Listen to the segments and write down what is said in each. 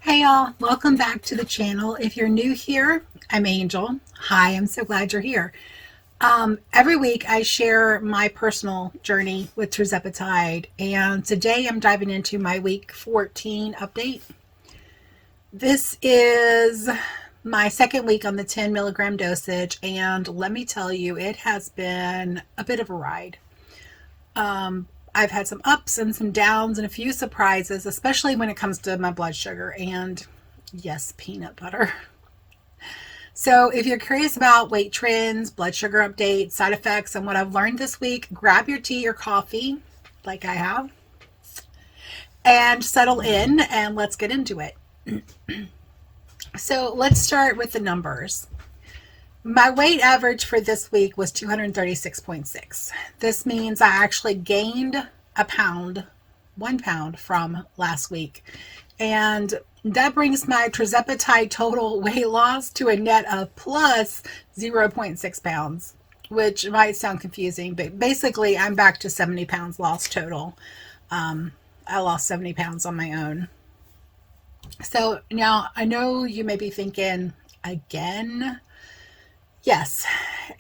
Hey y'all, welcome back to the channel. If you're new here, I'm Angel. Hi, I'm so glad you're here. Every week I share my personal journey with Tirzepatide, and today I'm diving into my week 14 update. This is my second week on the 10 milligram dosage, and let me tell you, it has been a bit of a ride. I've had some ups and some downs and a few surprises, especially when it comes to my blood sugar and, yes, peanut butter. So if you're curious about weight trends, blood sugar updates, side effects, and what I've learned this week, grab your tea or coffee, like I have, and settle in, and let's get into it. So let's start with the numbers. My weight average for this week was 236.6. This means I actually gained a pound, 1 pound from last week. And that brings my Tirzepatide total weight loss to a net of plus 0.6 pounds, which might sound confusing, but basically I'm back to 70 pounds lost total. I lost 70 pounds on my own. So now I know you may be thinking, again? Yes,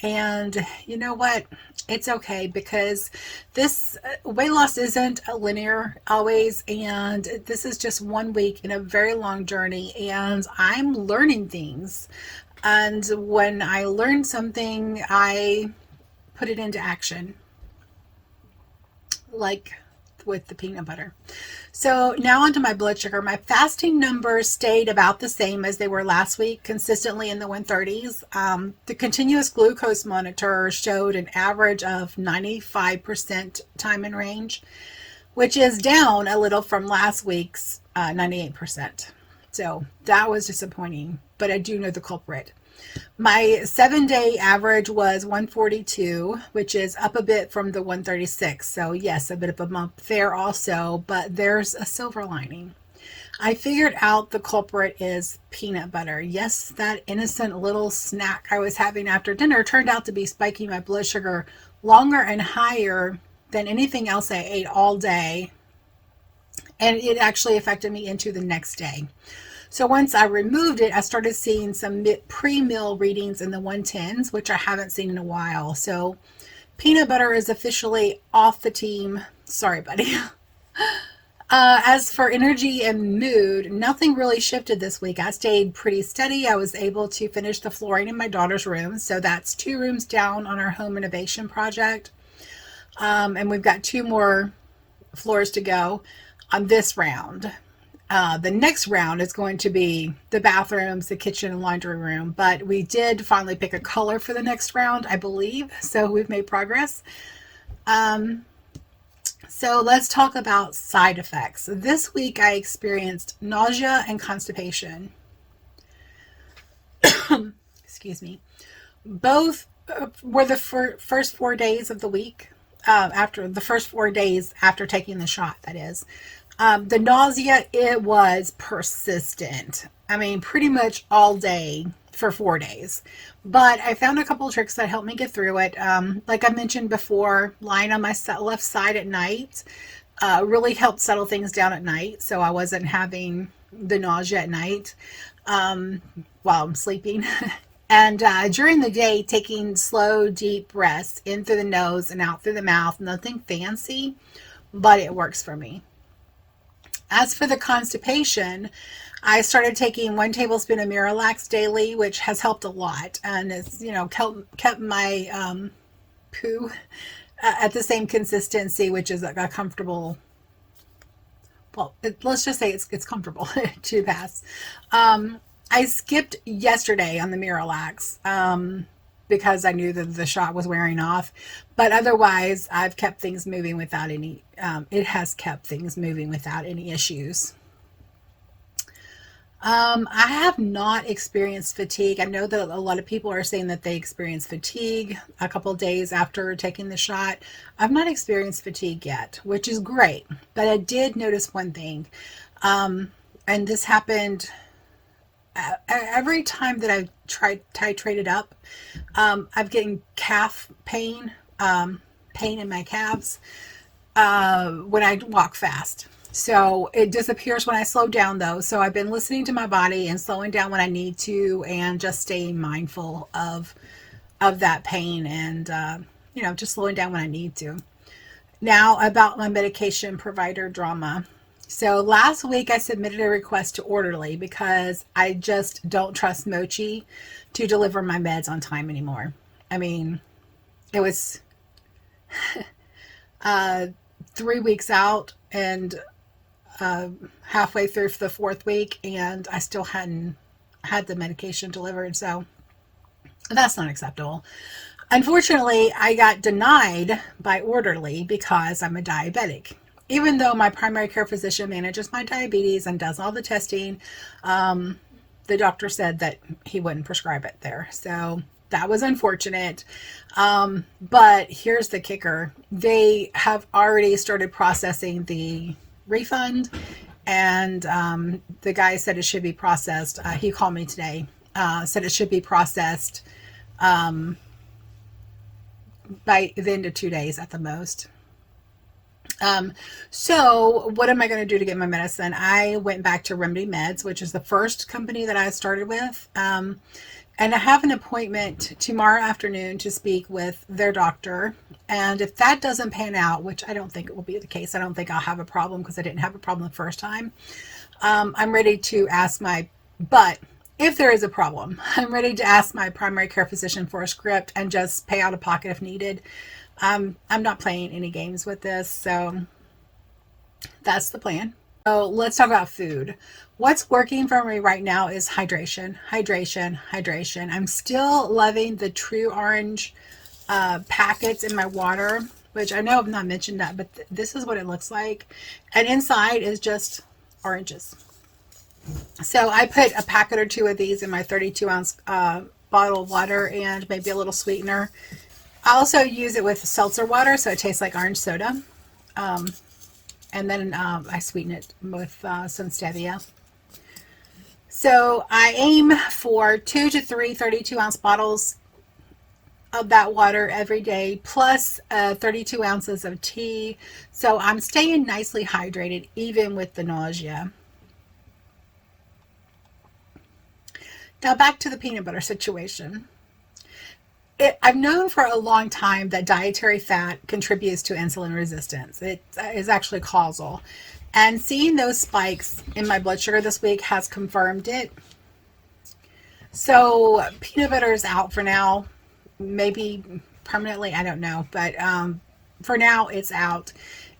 and you know what? It's okay because this weight loss isn't a linear always, and this is just 1 week in a very long journey, and I'm learning things. And when I learn something, I put it into action, like with the peanut butter. So now onto my blood sugar. My fasting numbers stayed about the same as they were last week, consistently in the 130s. The continuous glucose monitor showed an average of 95% time in range, which is down a little from last week's 98%. So that was disappointing, but I do know the culprit. My 7-day average was 142, which is up a bit from the 136. So yes, a bit of a bump there also, but there's a silver lining. I figured out the culprit is peanut butter. Yes, that innocent little snack I was having after dinner turned out to be spiking my blood sugar longer and higher than anything else I ate all day. And it actually affected me into the next day. So once I removed it, I started seeing some pre-meal readings in the 110s, which I haven't seen in a while. So peanut butter is officially off the team. Sorry, buddy. As for energy and mood, nothing really shifted this week. I stayed pretty steady. I was able to finish the flooring in my daughter's room. So that's 2 rooms down on our home renovation project. And we've got 2 more floors to go on this round. The next round is going to be the bathrooms, the kitchen, and laundry room. But we did finally pick a color for the next round, I believe. So we've made progress. So let's talk about side effects. This week I experienced nausea and constipation. Excuse me. Both were the first 4 days of the week. After the first 4 days after taking the shot, that is. The nausea, it was persistent. I mean, pretty much all day for 4 days. But I found a couple of tricks that helped me get through it. Like I mentioned before, lying on my left side at night really helped settle things down at night. So I wasn't having the nausea at night while I'm sleeping. And during the day, taking slow, deep breaths in through the nose and out through the mouth. Nothing fancy, but it works for me. As for the constipation, I started taking 1 tablespoon of Miralax daily, which has helped a lot. And it's, kept my poo at the same consistency, which is a comfortable, well, let's just say it's comfortable to pass. I skipped yesterday on the Miralax because I knew that the shot was wearing off. But otherwise, I've kept things moving without any, it has kept things moving without any issues. I have not experienced fatigue. I know that a lot of people are saying that they experience fatigue a couple of days after taking the shot. I've not experienced fatigue yet, which is great. But I did notice one thing, and this happened every time that I've titrated up. I'm getting calf pain, pain in my calves when I walk fast. So it disappears when I slow down though. So I've been listening to my body and slowing down when I need to, and just staying mindful of that pain, and just slowing down when I need to. Now about my medication provider drama. So last week I submitted a request to Orderly because I just don't trust Mochi to deliver my meds on time anymore. I mean, it was 3 weeks out and halfway through the fourth week, and I still hadn't had the medication delivered. So that's not acceptable. Unfortunately, I got denied by Orderly because I'm a diabetic. Even though my primary care physician manages my diabetes and does all the testing, the doctor said that he wouldn't prescribe it there. So that was unfortunate. But here's the kicker. They have already started processing the refund, and the guy said it should be processed. He called me today, said it should be processed by the end of 2 days at the most. So what am I going to do to get my medicine? I went back to Remedy Meds, which is the first company that I started with. And I have an appointment tomorrow afternoon to speak with their doctor. And if that doesn't pan out, which I don't think it will be the case, I don't think I'll have a problem because I didn't have a problem the first time. I'm ready to ask but if there is a problem, I'm ready to ask my primary care physician for a script and just pay out of pocket if needed. I'm not playing any games with this, so that's the plan. So let's talk about food. What's working for me right now is hydration, hydration, hydration. I'm still loving the True Orange packets in my water, which I know I've not mentioned that, but this is what it looks like. And inside is just oranges. So I put a packet or two of these in my 32-ounce bottle of water and maybe a little sweetener. I also use it with seltzer water, so it tastes like orange soda. And then I sweeten it with some stevia. So I aim for 2 to 3 32-ounce bottles of that water every day, plus 32 ounces of tea. So I'm staying nicely hydrated, even with the nausea. Now back to the peanut butter situation. I've known for a long time that dietary fat contributes to insulin resistance. It is actually causal. And seeing those spikes in my blood sugar this week has confirmed it. So peanut butter is out for now. Maybe permanently, I don't know. But for now, it's out.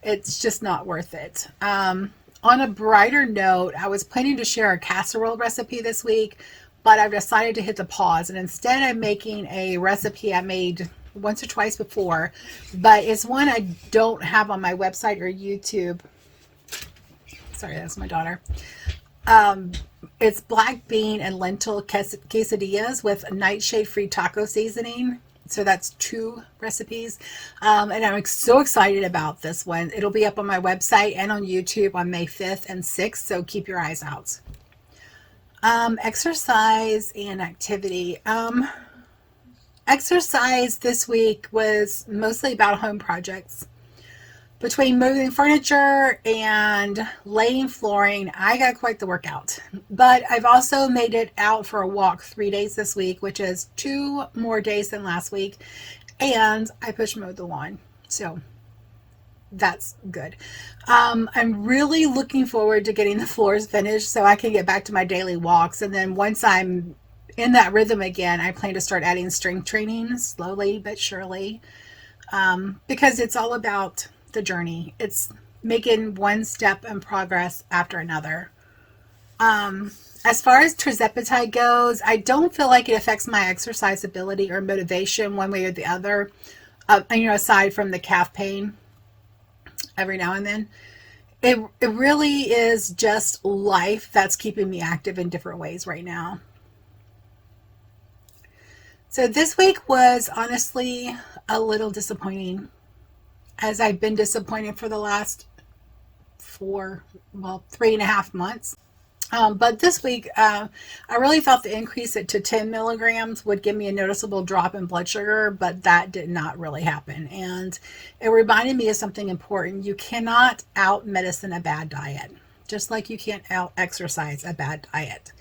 It's just not worth it. On a brighter note, I was planning to share a casserole recipe this week, but I've decided to hit the pause, and instead I'm making a recipe I made once or twice before, but it's one I don't have on my website or YouTube. Sorry, that's my daughter. It's black bean and lentil quesadillas with nightshade-free taco seasoning. So that's 2 recipes. And I'm so excited about this one. It'll be up on my website and on YouTube on May 5th and 6th, so keep your eyes out. Exercise and activity. Exercise this week was mostly about home projects. Between moving furniture and laying flooring, I got quite the workout. But I've also made it out for a walk 3 days this week, which is 2 more days than last week. And I push mowed the lawn. So that's good. I'm really looking forward to getting the floors finished so I can get back to my daily walks. And then once I'm in that rhythm again, I plan to start adding strength training slowly but surely, because it's all about the journey. It's making one step in progress after another. As far as Tirzepatide goes, I don't feel like it affects my exercise ability or motivation one way or the other, aside from the calf pain every now and then. It really is just life that's keeping me active in different ways right now. So this week was honestly a little disappointing, as I've been disappointed for the last 3.5 months. But this week, I really thought the increase it to 10 milligrams would give me a noticeable drop in blood sugar, but that did not really happen. And it reminded me of something important. You cannot out medicine a bad diet, just like you can't out exercise a bad diet.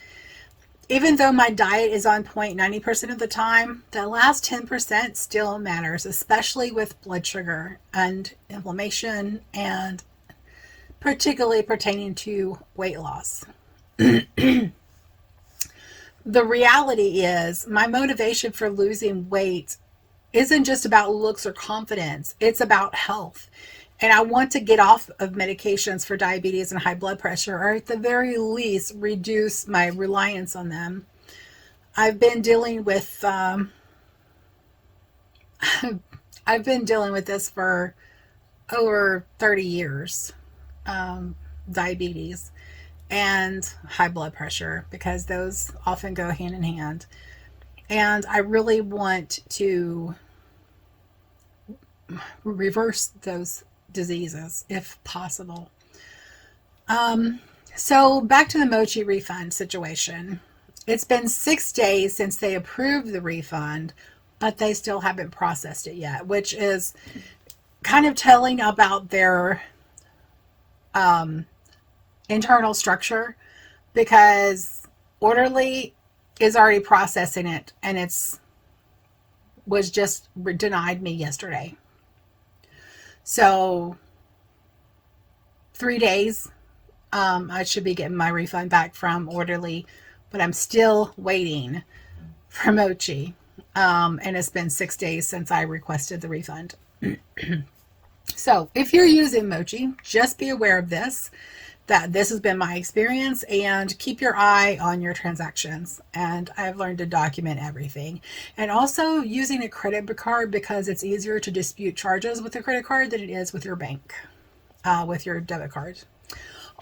Even though my diet is on point 90% of the time, the last 10% still matters, especially with blood sugar and inflammation, and particularly pertaining to weight loss. The reality is my motivation for losing weight isn't just about looks or confidence. It's about health. And I want to get off of medications for diabetes and high blood pressure, or at the very least, reduce my reliance on them. I've been dealing with this for over 30 years, diabetes and high blood pressure, because those often go hand in hand. And I really want to reverse those diseases if possible. So back to the mochi refund situation. It's been 6 days since they approved the refund, but they still haven't processed it yet, which is kind of telling about their internal structure, because Orderly is already processing it, and was just denied me yesterday. So 3 days, I should be getting my refund back from Orderly, but I'm still waiting for Mochi. And it's been 6 days since I requested the refund. So if you're using Mochi, just be aware of this, that this has been my experience, and keep your eye on your transactions. And I've learned to document everything. And also using a credit card, because it's easier to dispute charges with a credit card than it is with your bank, with your debit card.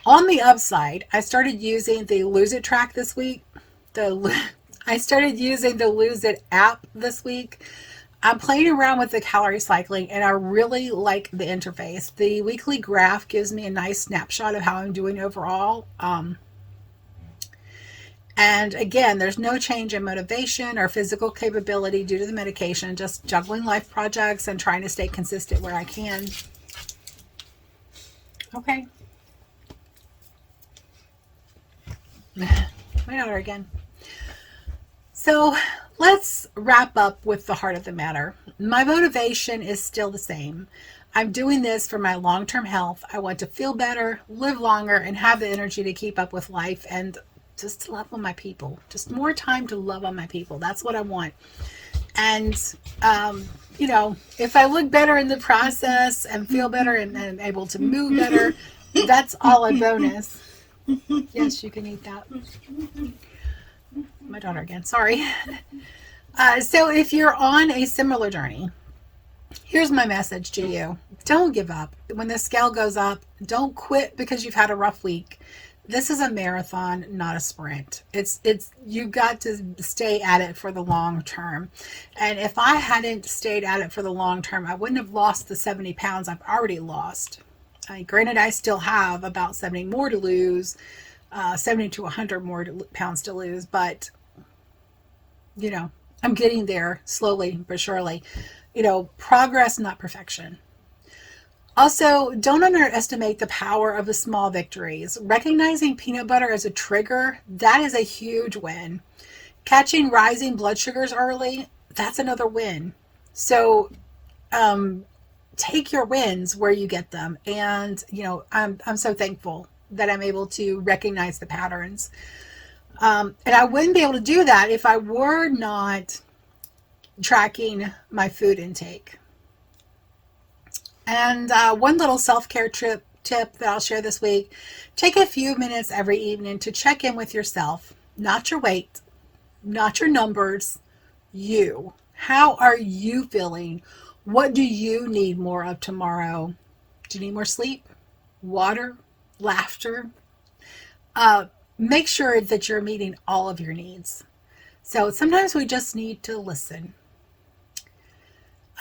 On the upside, I started using the Lose It track this week. I started using the Lose It app this week. I'm playing around with the calorie cycling, and I really like the interface. The weekly graph gives me a nice snapshot of how I'm doing overall. And again, there's no change in motivation or physical capability due to the medication, just juggling life projects and trying to stay consistent where I can. Okay. My daughter again. So let's wrap up with the heart of the matter. My motivation is still the same. I'm doing this for my long-term health. I want to feel better, live longer, and have the energy to keep up with life, and just to love on my people. Just more time to love on my people. That's what I want. And, if I look better in the process and feel better and able to move better, that's all a bonus. Yes, you can eat that. My daughter again, sorry. So if you're on a similar journey, here's my message to you. Don't give up. When the scale goes up, don't quit because you've had a rough week. This is a marathon, not a sprint. You've got to stay at it for the long term. And if I hadn't stayed at it for the long term, I wouldn't have lost the 70 pounds I've already lost. Granted, I still have about 70 more to lose, 70 to 100 more pounds to lose, but, I'm getting there slowly but surely. Progress, not perfection. Also, don't underestimate the power of the small victories. Recognizing peanut butter as a trigger, that is a huge win. Catching rising blood sugars early, that's another win. So, take your wins where you get them. And, I'm so thankful that I'm able to recognize the patterns. And I wouldn't be able to do that if I were not tracking my food intake. And one little self-care tip that I'll share this week, take a few minutes every evening to check in with yourself. Not your weight, not your numbers, you. How are you feeling? What do you need more of tomorrow? Do you need more sleep, water, laughter? Make sure that you're meeting all of your needs. So sometimes we just need to listen.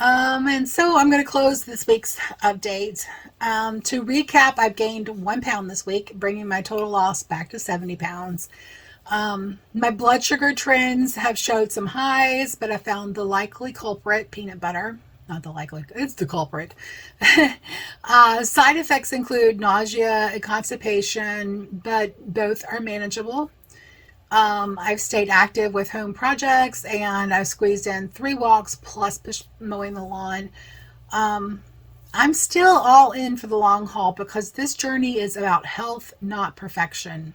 And so I'm going to close this week's update. To recap, I've gained 1 pound this week, bringing my total loss back to 70 pounds. My blood sugar trends have showed some highs, but I found the likely culprit, peanut butter. Not the likely, it's the culprit. Side effects include nausea and constipation, but both are manageable. I've stayed active with home projects and I've squeezed in 3 walks plus mowing the lawn. I'm still all in for the long haul because this journey is about health, not perfection.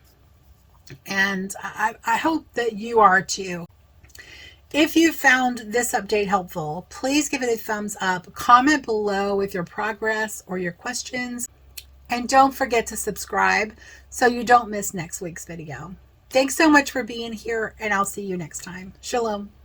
And I hope that you are too. If you found this update helpful, please give it a thumbs up, comment below with your progress or your questions, and don't forget to subscribe so you don't miss next week's video. Thanks so much for being here, and I'll see you next time. Shalom.